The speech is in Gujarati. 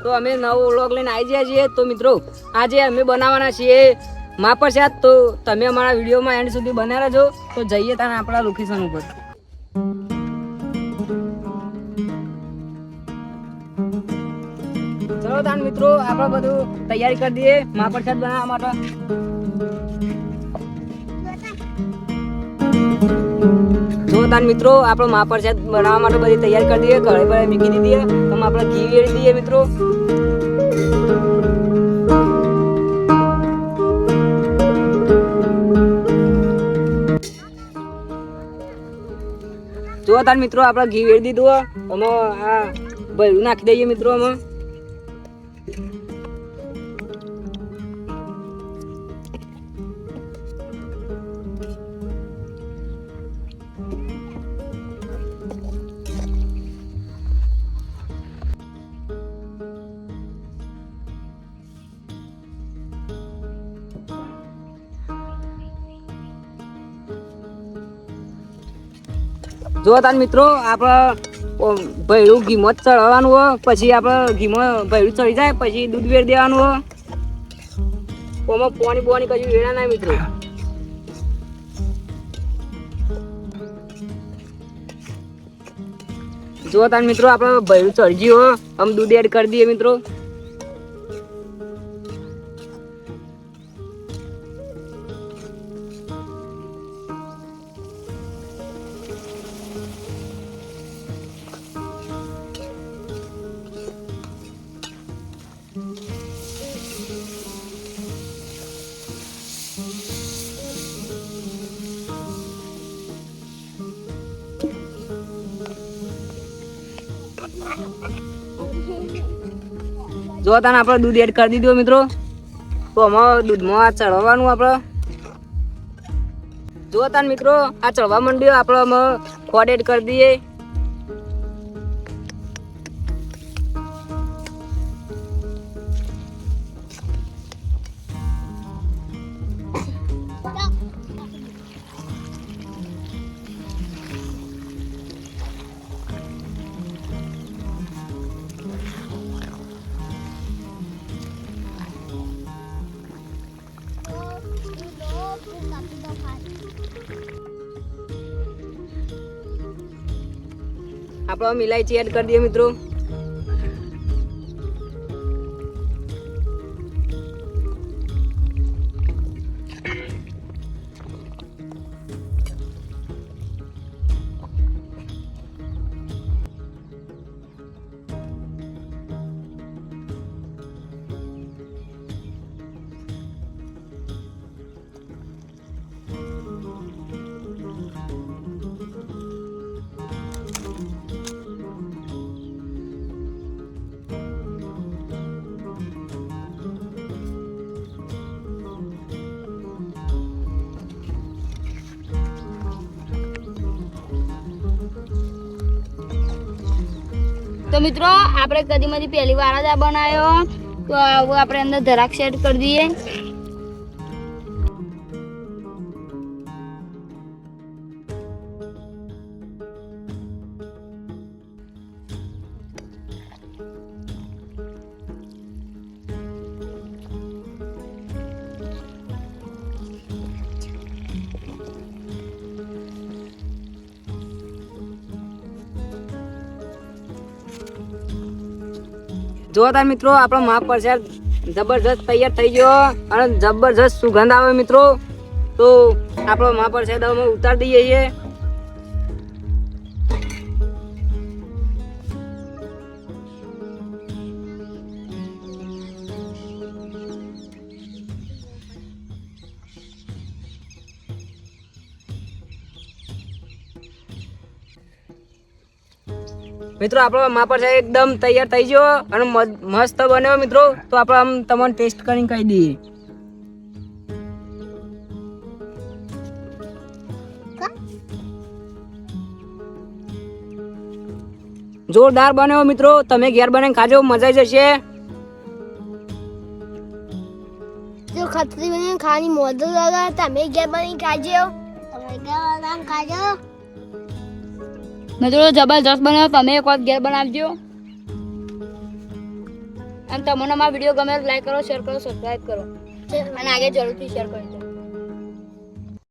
તો અમે નવો વ્લોગ લઈને આવી ગયા છીએ. તો મિત્રો આજે અમે બનાવવાના છીએ મહાપ્રસાદ. તો તમે અમારા વિડીયોમાં એન્ડ સુધી બન્યા રહેજો. તો જઈએ ત્યાં આપણા લોકેશન ઉપર. ચલો તાન મિત્રો આપણે બધું તૈયારી કરી દઈએ મહાપ્રસાદ બનાવવા માટે. જો તાન મિત્રો આપણે મહાપ્રસાદ બનાવવા માટે બધી તૈયારી કરી દઈએ. ઘરે ઘરે મૂકી દીધી. તમે આપણે ઘી વેરી દઈએ મિત્રો. જો તાન મિત્રો આપણે ઘી વેરી દીધું. અમે આ ભર્યું નાખી દઈએ મિત્રો. અમે જો તાન મિત્રો આપણે ભૈરું ઘીમાં જ ચડવાનું હોય. પછી આપણે ઘીમાં ભૈરું ચડી જાય પછી દૂધ વેર દેવાનું હોય. પાણી બોણી કશું વેળા ના મિત્રો. જો તાન મિત્રો આપણે ભૈરું ચડી ગયું હોય આમ દૂધ એડ કરી દઈએ મિત્રો. જો તાન આપણે દૂધ એડ કરી દીધું મિત્રો. તો આમાં દૂધમાં આ ચડવાનું આપણે. જો તાન મિત્રો આ ચડવા માંડ્યો આપણે આમાં ખોડ એડ કરી દઈએ. આપણે ઇલાયચી એડ કરી દઈએ મિત્રો. તો મિત્રો આપણે કદીમાંથી પહેલી વાર જ આ બનાવ્યો. તો હવે આપણે અંદર દ્રાક્ષ એડ કરી દઈએ. જો તાન મિત્રો આપણો મહાપ્રસાદ જબરજસ્ત તૈયાર થઈ ગયો અને જબરજસ્ત સુગંધ આવે મિત્રો. તો આપણો મહાપ્રસાદ અમે ઉતારી દઈએ છીએ. મિત્રો આપણો મહાપ્રસાદ એકદમ તૈયાર થઈ ગયો અને મસ્ત બન્યો મિત્રો. તો આપણે આમ તમને ટેસ્ટ કરીને કહી દઈએ. જોરદાર બન્યો મિત્રો. તમે ઘેર બનાવીને ખાજો, મજા આવી જશે. જો ખતરી બની ખાવાની મોજ લાગે. તમે ઘેર બનાવીને ખાજો. તમે ઘેર બનાવીને ખાજો. મિત્રો જબરજસ્ત બનાવ્યો. તમે એક વખત ઘેર બનાવજો. અને તમને અમારો વિડીયો ગમે લાઈક કરો શેર કરો સબસ્ક્રાઇબ કરો અને આગળ જરૂરથી શેર કરજો